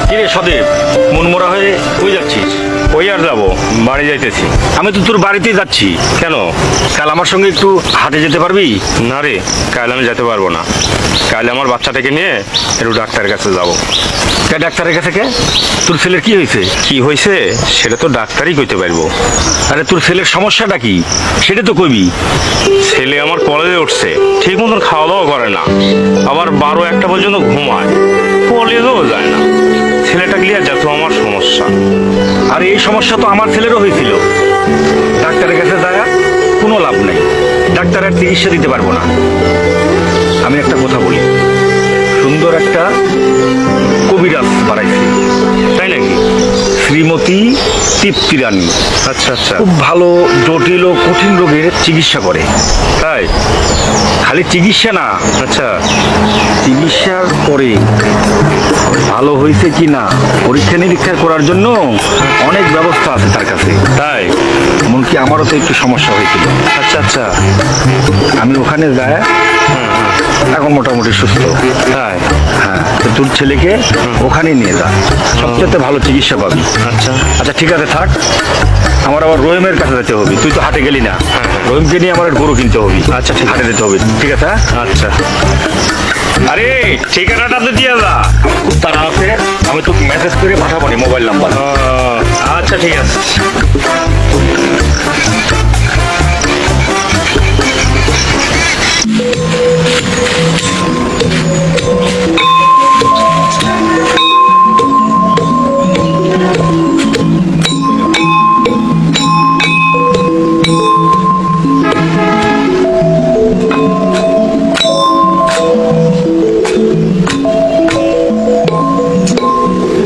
কিরে সদীপ, মনমরা হয়ে কই যাচ্ছিস? ওই আর যাবো, বাড়ি যাইতেছি। আমি তো তোর বাড়িতেই যাচ্ছি। কেন, কাল আমার সঙ্গে একটু হাটে যেতে পারবি? না রে, কাল আমি যেতে পারবো না। কাল আমার বাচ্চাটাকে নিয়ে একটু ডাক্তারের কাছে যাব। কে ডাক্তারের কাছে? কে, তোর ছেলের কি হয়েছে? কি হয়েছে সেটা তো ডাক্তারই কইতে পারবো। আরে তোর ছেলের সমস্যাটা কি সেটা তো কইবি। ছেলে আমার কলেজে উঠছে, ঠিক মতন খাওয়া দাওয়া করে না, আবার 12-1টা পর্যন্ত ঘুমায়, কলেজেও যায় না। ছেলেটা নিয়ে যত আমার সমস্যা। আর এই সমস্যা তো আমার ছেলেরও হয়েছিল। ডাক্তারের কাছে যায় কোনো লাভ নেই, ডাক্তারের চিকিৎসা দিতে পারবো না। আমি একটা কথা বলি, সুন্দর একটা কবিরাজ বাড়াইছি। তাই নাকি? শ্রীমতী তৃপ্তি রানী। আচ্ছা আচ্ছা। খুব ভালো জটিল ও কঠিন রোগের চিকিৎসা করে। তাই? খালি চিকিৎসা না, আচ্ছা। চিকিৎসার পরে ভালো হয়েছে কি না পরীক্ষা নিরীক্ষা করার জন্য অনেক ব্যবস্থা আছে তার কাছে। তাই? এমনকি আমারও তো একটু সমস্যা হয়েছিল। আচ্ছা আচ্ছা। আমি ওখানে যাই, এখন মোটামুটি সুস্থ। তাই? হ্যাঁ, তো তোর ছেলেকে ওখানে নিয়ে যা, সবচেয়ে ভালো চিকিৎসা পাবি। আচ্ছা আচ্ছা ঠিক আছে, থাক। আমার আবার রহিমের কাছে যেতে হবে, তুই তো হাটে গেলি না। রহিমকে নিয়ে আমার গরু কিনতে হবে। আচ্ছা, ঠিক হাটে যেতে হবে, ঠিক আছে? হ্যাঁ? আচ্ছা। আরে ঠিকানাটা তো দিয়ে যা। খুব তাড়া আছে, আমি তোকে মেসেজ করে পাঠাবো নি মোবাইল নাম্বার। আচ্ছা ঠিক আছে।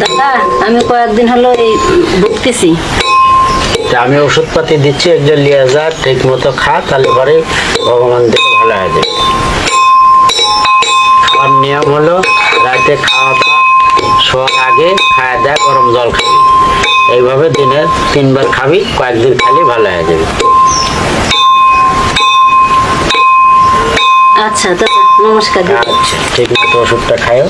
দাদা, আমি কয়েকদিন হলো এই ভুগতেছি। আমি ওষুধপাতি দিচ্ছি, একজন লিয়ে যা, ঠিক মতো খা, তাহলে পরে ভগবান দেখে ভালো হয়ে যাবে। খাওয়ার নিয়ম হলো রাতে খাওয়া দাওয়া, শোয়ার আগে খাওয়া দাওয়া, গরম জল খাবি। এইভাবে দিনে 3 বার খাবি, কয়েকদিন খালি ভালো হয়ে যাবে। আচ্ছা দাদা, নমস্কার দাদা। আচ্ছা, ঠিক মতো ওষুধটা খাও।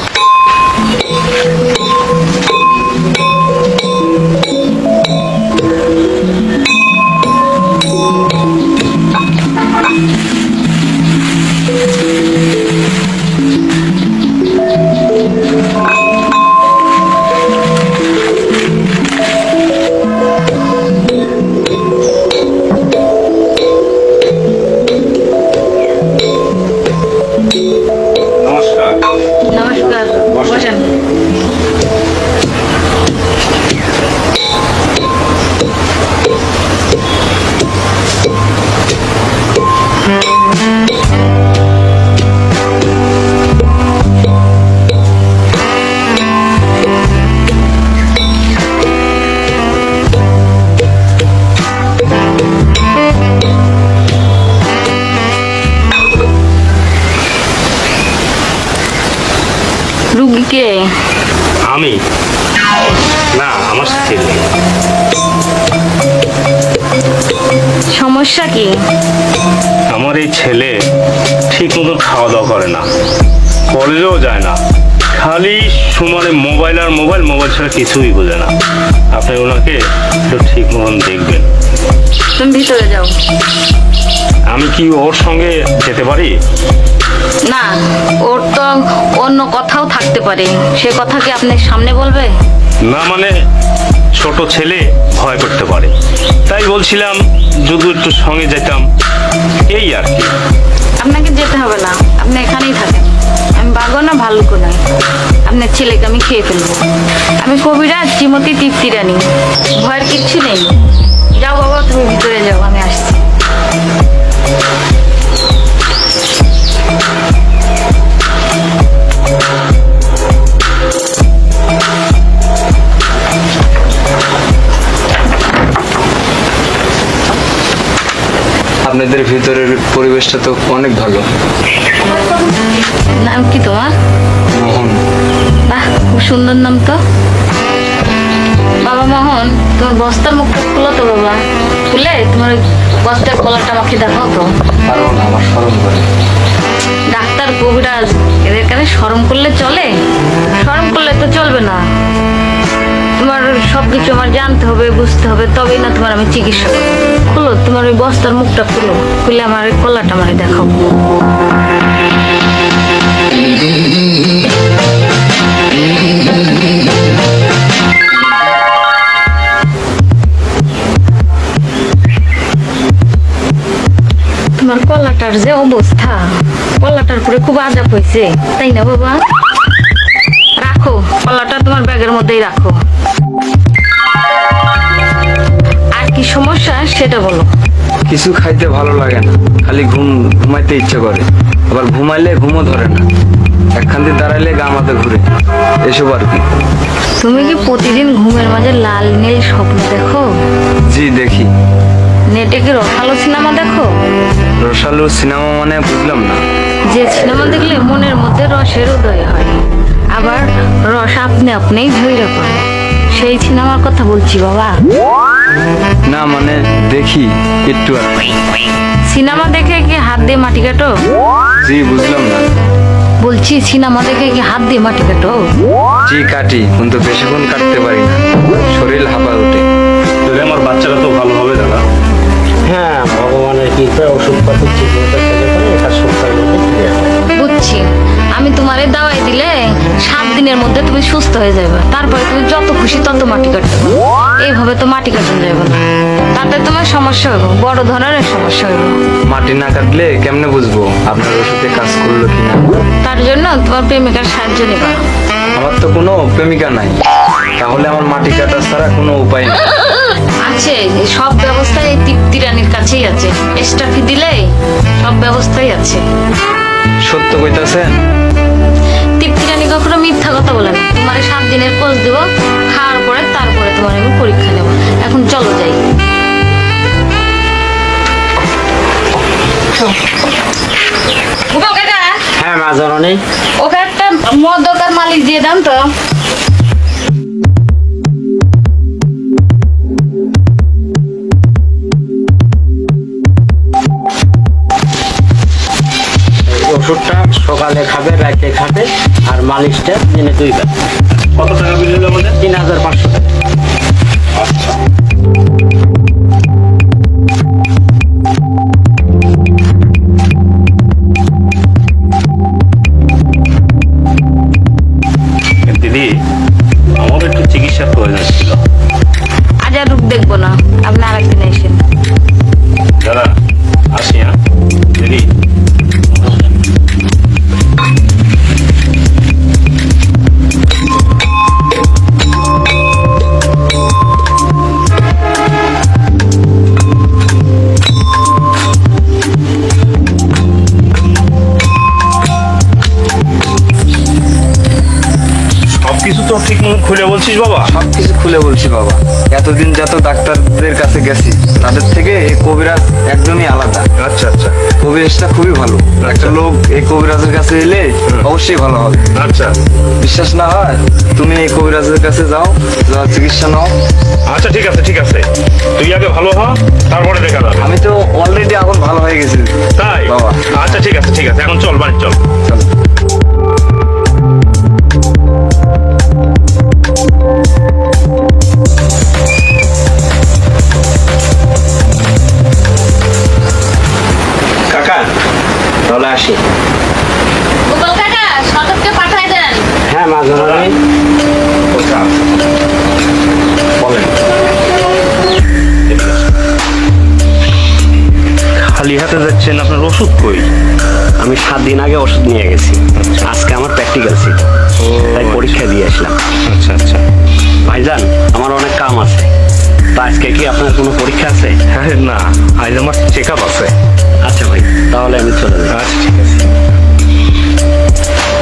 নমস্কার। নমস্কার, বসেন। রুগীকে আমি না, আমার ছেলে। সমস্যা কি? আমার এই ছেলে ঠিক মতো খাওয়া দাওয়া করে না, কলেজেও যায় না, খালি সমানে মোবাইল আর মোবাইল, মোবাইল ছাড়া কিছুই বোঝে না। আপনি ওনাকে একটু ঠিক মতন দেখবেন। তুমি ভিতরে যাও। আমি কি ওর সঙ্গে যেতে পারি? না, ওর তো অন্য কথাও থাকতে পারে, সে কথা কি আপনি সামনে বলবে? না মানে ছোট ছেলে ভয় করতে পারে, তাই বলছিলাম যদি একটু সঙ্গে যেতাম, এই আর কি। আপনাকে যেতে হবে না, আপনি এখানেই থাকেন। আমি বাঘও না, ভাল্লুকও নয়। আপনার ছেলেকে আমি খেয়ে ফেলবো। আমি কবিরাজ শ্রীমতী তৃপ্তি রানী, ভয়ের কিচ্ছু নেই। যাও বাবা, তুমি ভিতরে যাও, আমি আসছি। আপনাদের ভিতরের পরিবেশটা তো অনেক ভালো। নাম কি তোমার? মোহন। বাহ, খুব সুন্দর নাম তো। বাবা মোহন, তোমার বস্তার মুখটা খুলো তো বাবা। খুলে তোমার ওই বস্তার কলারটা আমাকে দেখাও তো। পারবো না, আমার শরম করে। ডাক্তার কবিরাজ এদের কাছে শরম করলে চলে? শরম করলে তো চলবে না। তোমার সবকিছু আমার জানতে হবে, বুঝতে হবে, তবেই না তোমার আমি চিকিৎসা করবো। খুলো তোমার ওই বস্তার মুখটা, খুলে আমার ওই কলাটা মানে দেখাও। তোমার কলাটার যে অবস্থা, কলাটার পরে খুব আজাব হয়েছে, তাই না বাবা? রাখো কলাটা, তোমার ব্যাগের মধ্যেই রাখো। আর কি সমস্যা সেটা বলো। কিছু খাইতে ভালো লাগে না, খালি ঘুমাইতে ইচ্ছে করে, আবার ঘুমাইলে ঘুমও ধরে না, একখান দিয়ে দাঁড়াইলে গা মাথা ঘুরে, এসব আর কি। তুমি কি প্রতিদিন ঘুমের মাঝে লাল নীল স্বপ্ন দেখো? জি দেখি। নেটে কি রসালো সিনেমা দেখো? রসালো সিনেমা মানে বুঝলাম না। যে সিনেমা দেখলে মনের মধ্যে রসের উদয় হয়, আবার রস আপনি আপনিই ধৈর্য করে, সেই সিনেমার কথা বলছি বাবা। না মানে দেখি একটু আর কি। সিনেমা দেখে কি হাত দিয়ে মাটি কাটো? জি বুঝলাম না। বলছি সিনেমা দেখে কি হাত দিয়ে মাটি কাটো? জি কাটি, কিন্তু বেশিক্ষণ কাটতে পারি না, শরীর হাঁপা ওঠে। যদি আমার বাচ্চারা তো ভালো হবে দাদা। হ্যাঁ, ভগবানের কৃপায় ওষুধপাতি ঠিক মতো খেলে পরে এটা সপ্তাহের মধ্যে ফিরে আসে। বুঝছি, আমি তোমারে দাওয়াই দিলে 7 দিনের মধ্যে তুমি সুস্থ হয়ে যাবে, তারপরে তুমি যত খুশি তত মাটি কাটতে পারো। এইভাবে তো মাটি কাটানো যাবে না, তাতে তোমার সমস্যা হবে, বড় ধরনের সমস্যা হবে। মাটি না কাটলে কেমনে বুঝবো আপনার ওষুধে কাজ করলো কিনা? তার জন্য তোমার প্রেমিকার সাহায্য নেবা। আমার তো কোনো প্রেমিকা নাই, তাহলে আমার মাটি কাটা ছাড়া কোনো উপায় নেই। আছে, সব ব্যবস্থাই এই তৃপ্তি রানীর কাছেই আছে, এক্সট্রা ফি দিলে সব ব্যবস্থাই আছে। সত্য কইতাছেন? তৃপ্তি রানী কখনো মিথ্যা কথা বলে না। তোমার 7 দিনের কোর্স দেবো, খাওয়ার পরে তারপরে তোমার আমি পরীক্ষা নেব। এখন চলো যাই। হ্যাঁ মা জননী, ওকে একটা মদ দোকান মালিক দিয়ে দাম তো। এই ওষুধটা সকালে খাবে, রাতে খাবে, আর মালিশটা দিনে 2 বার। কত টাকা বিল হলো আমাদের? 3500 টাকা। দিদি, আমার একটু চিকিৎসার প্রয়োজন ছিল। আজ আর রূপ দেখবো না, আপনি আরেকদিন এসেন। দাদা আসি। হ্যাঁ দিদি। সবকিছু তো ঠিক মতো খুলে বলছিস বাবা? সবকিছু খুলে বলছি বাবা। এতদিন যত ডাক্তারদের কাছে গেছি তাদের থেকে এই কবিরাজ একদমই আলাদা। আচ্ছা আচ্ছা কবিরাজটা খুবই ভালো। একটা লোক এই কবিরাজের কাছে এলে অবশ্যই ভালো হবে। আচ্ছা বিশ্বাস না হয় তুমি এই কবিরাজের কাছে যাও, চিকিৎসা নাও। আচ্ছা ঠিক আছে ঠিক আছে, তুই আগে ভালো হ, তারপরে দেখা যাবে। আমি তো অলরেডি এখন ভালো হয়ে গেছি তাই বাবা। আচ্ছা ঠিক আছে ঠিক আছে, এখন চল বাড়ি চল। চলো। কাকা তাহলে আসি। গোপাল কাকা, সদরকে পাঠাই দেন। হ্যাঁ মা জননী, বলেন। খালি হাতে যাচ্ছেন, আপনার ওষুধ কই? আমি 7 দিন আগে ওষুধ নিয়ে গেছি, আজকে আমার প্র্যাকটিক্যাল ছিল, তাই পরীক্ষা দিয়ে আসলাম। আচ্ছা আচ্ছা। ভাইজান, আমার অনেক কাম আছে, তো আজকে কি আপনার কোনো পরীক্ষা আছে? হ্যাঁ না, আজ আমার চেক আপ আছে। আচ্ছা ভাই, তাহলে আমি চলে যাই। আচ্ছা ঠিক আছে।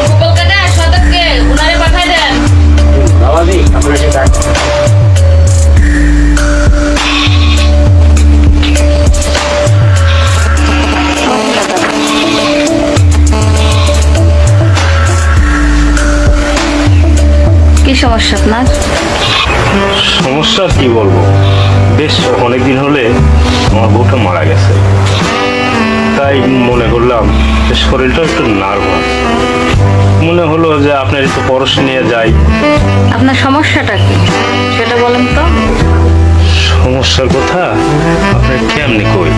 গোপাল কাকা, সদরকে উনারে পাঠাই দেন। বাবাজি আপনাকে ডাক। কি সমস্যা আপনার? সমস্যা কি বলবো, বেশ অনেকদিন হলে আমার বউটা মারা গেছে, তাই মনে করলাম যে শরীরটা একটু নার্ভাস, মনে হলো যে আপনার একটু পরশ নিয়ে যাই। আপনার সমস্যাটা কি? বলেন তো। সমস্যার কথা আপনার কেমনি কই?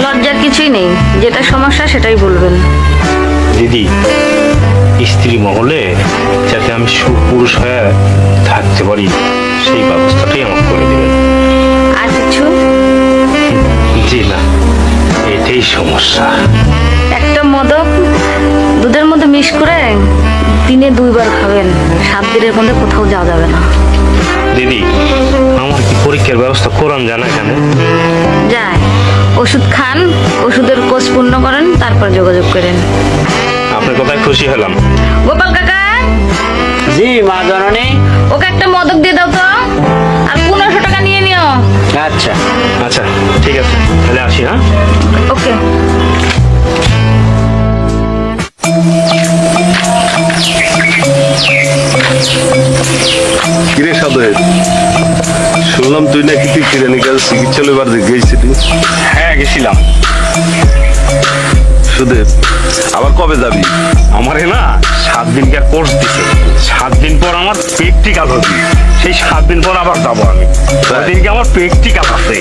লজ্জার কিছুই নেই, যেটা সমস্যা সেটাই বলবেন। দিদি, স্ত্রী মহলে যাতে আমি সুপুরুষ হয়ে থাকতে পারি সেই ব্যবস্থাটাই আমাকে করে দেবেন। আর কিছু? জি না, এটাই সমস্যা। একটা মদক দুধের মধ্যে মিশ করে দিনে 2 বার খাবেন, 7 দিনের মধ্যে কোথাও যাওয়া যাবে না। দিদি, আমার কি পরীক্ষার ব্যবস্থা করান জানা কেন? যায়, ওষুধ খান, ওষুধের কোর্স পূর্ণ করেন, তারপর যোগাযোগ করেন। আপনার কথায় খুশি হলাম। গোপাল কাকা, জি মা জননী। ওকে একটা মদক দিয়ে দাও তো, আর 1500 টাকা নিয়ে নিও। আচ্ছা। আচ্ছা ঠিক আছে, তাহলে আসি। হ্যাঁ, ওকে। কিরে সাদে, শুনলাম তুই নাকি তুই ক্লিনিক্যাল চিকিৎসা এবার গেছিলি। হ্যাঁ গেছিলাম। সুদেব, আবার কবে যাবি? আমারে না 7 দিনকার কোর্স দিছে, 7 দিন পর আমার প্র্যাকটিক্যাল হবে। সেই 7 দিন পর আবার যাবো আমি। ওদিনকে আমার প্র্যাকটিক্যাল আছে।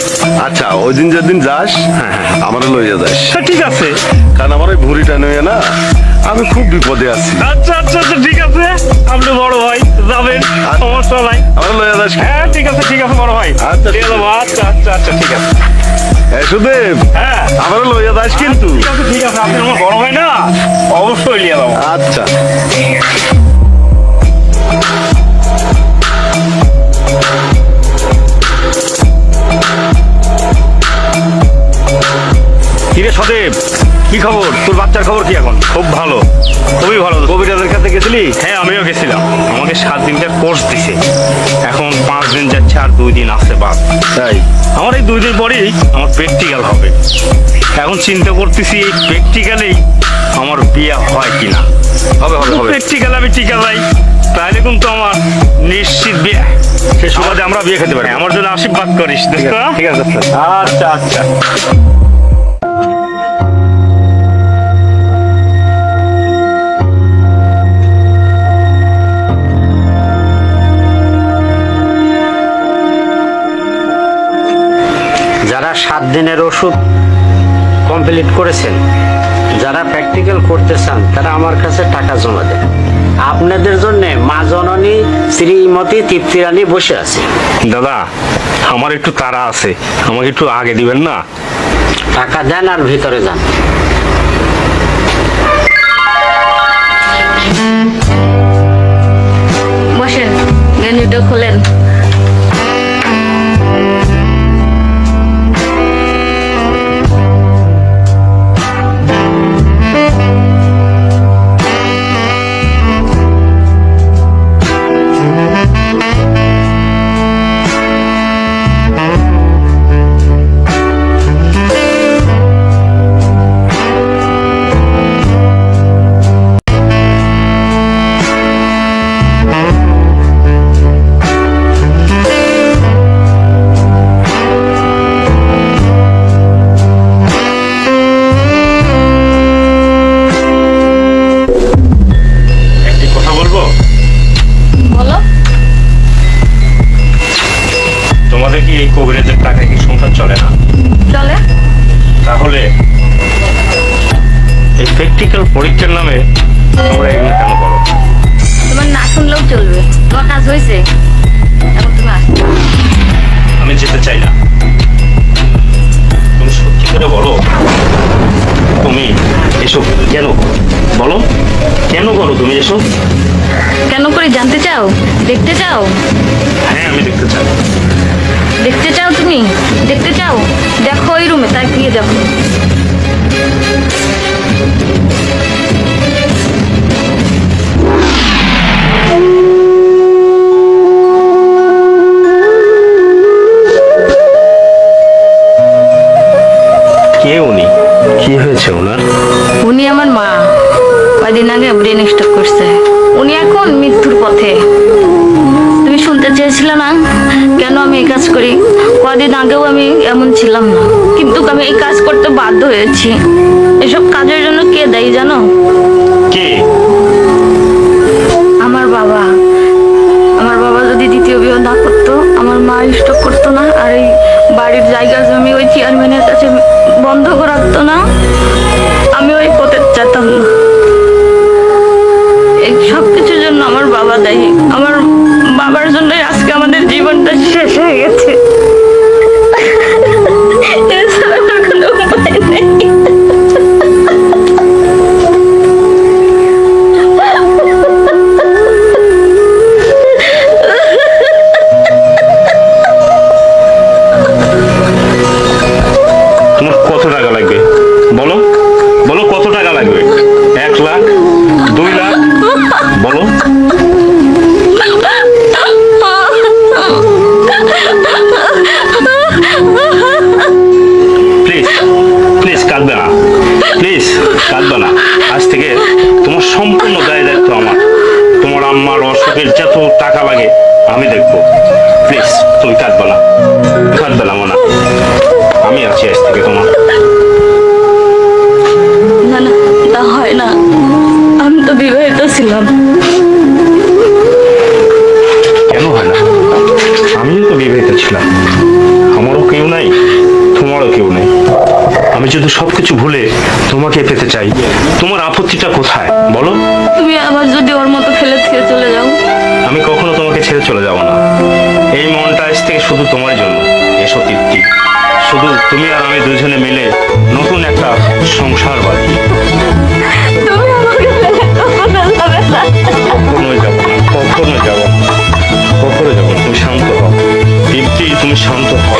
আচ্ছা, ওই দিন যেদিন যাস আমারে লইয়া যাস। ঠিক আছে। কারণ আমার ওই ভুঁড়িটা নিয়ে না আমি খুব বিপদে আছি। আচ্ছা আচ্ছা আচ্ছা, ঠিক আছে, আপনি বড় ভাই যাবেন, সমস্যা নাই। আমার লইয়া যাস। হ্যাঁ ঠিক আছে বড় ভাই। আচ্ছা, ঠিক আছে, আচ্ছা আচ্ছা আচ্ছা ঠিক আছে। সুদেব, হ্যাঁ আমার লইয়া যাস কিন্তু। ঠিক আছে, আপনি আমার বড় ভাই না, অবশ্যই নিয়ে যাবো। আচ্ছা। কিরে সদেব, কি খবর? তোর বাচ্চার খবর কি এখন? খুব ভালো, খুবই ভালো। কবিরাজের কাছে গেছিলি? হ্যাঁ আমিও গেছিলাম, আমাকে 7 দিনকার কোর্স দিছে। এখন 5 দিন যাচ্ছে, আর 2 দিন আছে বাদ। তাই? আমার এই 2 দিন পরেই আমার প্র্যাকটিক্যাল হবে। এখন চিন্তা করতেছি এই প্র্যাকটিক্যালেই আমার বিয়ে হয় কিনা। হবে হবে হবে। প্র্যাকটিক্যাল আমি টিকা যাই, তাহলে কিন্তু আমার নিশ্চিত বিয়ে। সে সুবাদে আমরা বিয়ে খেতে পারি। হ্যাঁ, আমার জন্য আশীর্বাদ করিস। ঠিক আছে। আচ্ছা আচ্ছা। যারা 7 দিনের ওষুধ কমপ্লিট করেছেন, যারা প্র্যাকটিক্যাল করতে চান, তারা আমার কাছে টাকা জমা দেন। আপনাদের জন্য মা জননী শ্রীমতী তৃপ্তি রানী বসে আছে। দাদা, আমার একটু তাড়া আছে, আমাকে একটু আগে দিবেন না? টাকা দেন আর ভিতরে যান। বসেন, গেঞ্জিটা খোলেন। একটি কথা বলবো? বলো। তোমাদের কি এই কবিরাজের টাকায় কি সংসার চলে না? চলে। তাহলে এই প্র্যাকটিক্যাল পরীক্ষার নামে তোমরা এগুলো কেন করো? তোমার না শুনলেও চলবে, তোমার কাজ হয়েছে, এখন তুমি আসো। আমি যেতে চাই না। তুমি সত্যি করে বলো, তুমি এসব কেন বলো? কেন করো তুমি এসব? কেন করে জানতে চাও? দেখতে চাও? হ্যাঁ আমি দেখতে চাই। দেখতে চাও তুমি? দেখতে চাও? দেখো ওই রুমে, তাই গিয়ে দেখো। কে উনি? কি হয়েছে ওনার? উনি আমার মা, কয়দিন আগে ব্রেন স্ট্রোক করছে। উনি এখন মৃত্যুর পথে। তুমি শুনতে চেয়েছিলে না কেন আমি এই কাজ করি? কয়দিন আগেও আমি এমন ছিলাম না, কিন্তু আমি এই কাজ করতে বাধ্য হয়েছি। এসব কাজের জন্য কে দায়ী জানো? কে? আমার বাবা। আমার বাবা যদি দ্বিতীয় বিয়ে না করতো স্টক করতো না, আর এই বাড়ির জায়গা জমি ওই চেয়ারম্যানের কাছে বন্ধক রাখতো না, আমি ওই পথে যেতাম না। এই সব কিছুর জন্য আমার বাবা দায়ী। আমার বাবার জন্যই আজকে আমাদের জীবনটা শেষ হয়ে গেছে। এছাড়া আর কোনো উপায় নেই। তোমার কত টাকা লাগবে বলো, বলো কত টাকা লাগবে? 1 লাখ, 2 লাখ, বলো। প্লিজ প্লিজ কাঁদবে না, প্লিজ কাঁদবে না। আজ থেকে তোমার সম্পূর্ণ দায় দায়িত্ব আমার। তোমার আম্মার অসুখের যত টাকা লাগে আমি দেখবো। প্লিজ তুমি কাঁদবে না, কাঁদবে না মনা, আমি আছি আজ থেকে তোমার। না না, তা হয় না, আমি তো বিবাহিত ছিলাম। কেন হয় না? আমিও তো বিবাহিত ছিলাম, আমারও কেউ নাই, তোমারও কেউ নেই। আমি যদি সবকিছু ভুলে তোমাকে পেতে চাই, তোমার আপত্তিটা কোথায় বলো? তুমি আবার যদি ওর মতো ফেলে থেকে চলে যাও, আমি কখনো তোমাকে ছেড়ে চলে যাব না। এই মনটা আজ থেকে শুধু তোমার জন্য। এসো তৃপ্তি, শুধু তুমি আর আমি দুজনে মিলে নতুন একটা সংসার বাঁধি। তুমি আমাকে ফেলে কখনো যাবে না। কখনোই যাবো না, কখনো যাবো না, কখনো যাবো না। তুমি শান্ত হও তৃপ্তি, তুমি শান্ত হও।